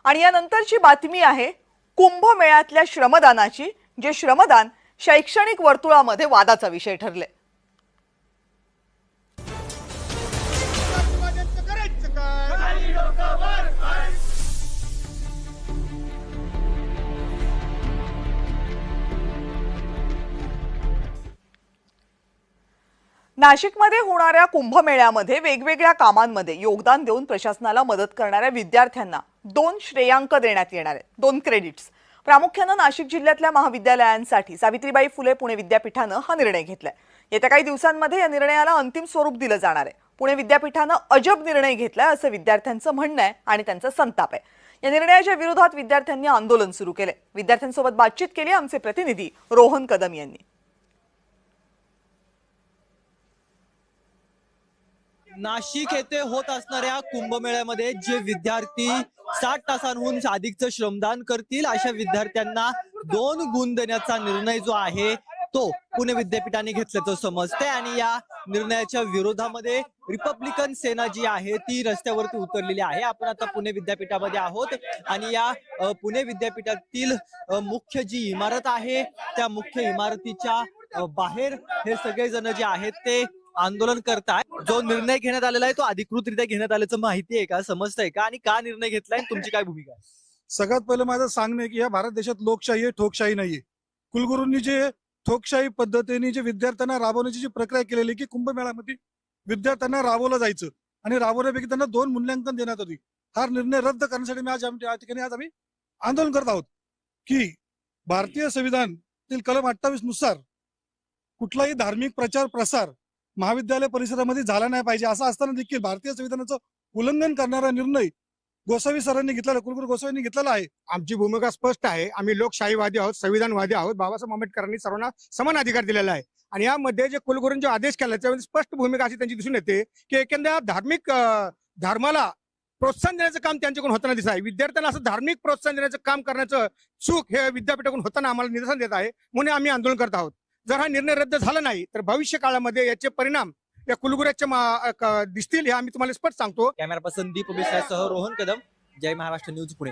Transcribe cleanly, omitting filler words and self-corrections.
आणि यानंतरची बातमी आहे कुंभमेळ्यातल्या श्रमदानाची, जे श्रमदान शैक्षणिक वर्तुळामध्ये वादाचा विषय ठरले। नाशिकमध्ये होणाऱ्या कुंभमेळ्यामध्ये वेगवेगळ्या कामांमध्ये योगदान देऊन प्रशासनाला मदत करणाऱ्या विद्यार्थ्यांना 2 श्रेयांक देण्यात येणार आहेत, 2 क्रेडिट्स। प्रामुख्याने नाशिक जिल्ह्यातल्या महाविद्यालयांसाठी सावित्रीबाई फुले पुणे विद्यापीठानं हा निर्णय घेतलाय। येत्या काही दिवसांमध्ये या निर्णयाला अंतिम स्वरूप दिलं जाणार आहे। पुणे विद्यापीठानं अजब निर्णय घेतलाय असं विद्यार्थ्यांचं म्हणणं आहे आणि त्यांचा संताप आहे। या निर्णयाच्या विरोधात विद्यार्थ्यांनी आंदोलन सुरू केले। विद्यार्थ्यांसोबत बातचीत केली आमचे प्रतिनिधी रोहन कदम यांनी। नाशिक येथे होत असणाऱ्या कुंभमेळ्यामध्ये जे विद्यार्थी 60 तासांहून अधिकचं श्रमदान करतील अशा विद्यार्थ्यांना 2 गुण देण्याचा निर्णय जो आहे तो पुणे विद्यापीठाने घेतल्याचं समजते आणि या निर्णयाच्या विरोधामध्ये रिपब्लिकन सेना जी आहे ती रस्त्यावरती उतरलेली आहे। आपण आता पुणे विद्यापीठामध्ये आहोत आणि या पुणे विद्यापीठातील मुख्य जी इमारत आहे त्या मुख्य इमारतीच्या बाहेर हे सगळेजण जे आहेत ते आंदोलन करताय। जो निर्णय घेण्यात आलेला आहे तो अधिकृतरित्या घेण्यात आल्याचं माहिती आहे का, समजतंय का आणि का निर्णय घेतलाय, तुमची काय भूमिका आहे? सगळ्यात पहिलं माझं सांगणं आहे की या भारत देशात लोकशाही आहे, ठोकशाही नाहीये। कुलगुरूंनी जे ठोकशाही पद्धतीने जे विद्यार्थ्यांना राबवण्याची जी प्रक्रिया केलेली की कुंभमेळ्यामध्ये विद्यार्थ्यांना राबवलं जायचं आणि राबवण्यापैकी त्यांना 2 मूल्यांकन देण्यात होती, हा निर्णय रद्द करण्यासाठी मी आज आम्ही आंदोलन करत आहोत की भारतीय संविधानातील कलम 28 नुसार कुठलाही धार्मिक प्रचार प्रसार महाविद्यालय परिसरामध्ये झाला नाही पाहिजे। असं असताना देखील भारतीय संविधानाचं उल्लंघन करणारा निर्णय गोसावी सरांनी घेतलेला, कुलगुरू गोसावींनी घेतलेला आहे। आमची भूमिका स्पष्ट आहे। आम्ही लोकशाहीवादी आहोत, संविधानवादी आहोत। बाबासाहेब आंबेडकरांनी सर्वांना समान अधिकार दिलेला आहे आणि यामध्ये जे कुलगुरूंचे आदेश केला त्यामध्ये स्पष्ट भूमिका अशी त्यांची दिसून येते की एखाद्या धार्मिक धर्माला प्रोत्साहन देण्याचं काम त्यांच्याकडून होताना दिसत आहे। विद्यार्थ्यांना असं धार्मिक प्रोत्साहन देण्याचं काम करण्याचं चूक हे विद्यापीठाकडून होताना आम्हाला निदर्शन देत आहे, म्हणून आम्ही आंदोलन करत आहोत। जर हा निर्णय रद्द झाला नाही तर भविष्य काळामध्ये याचे परिणाम या कुलगुरूच्या दिसतील हे आम्ही तुम्हाला स्पष्ट सांगतो। कॅमेरा पर्सन दीप बिस्लासह रोहन कदम, जय महाराष्ट्र न्यूज पुणे।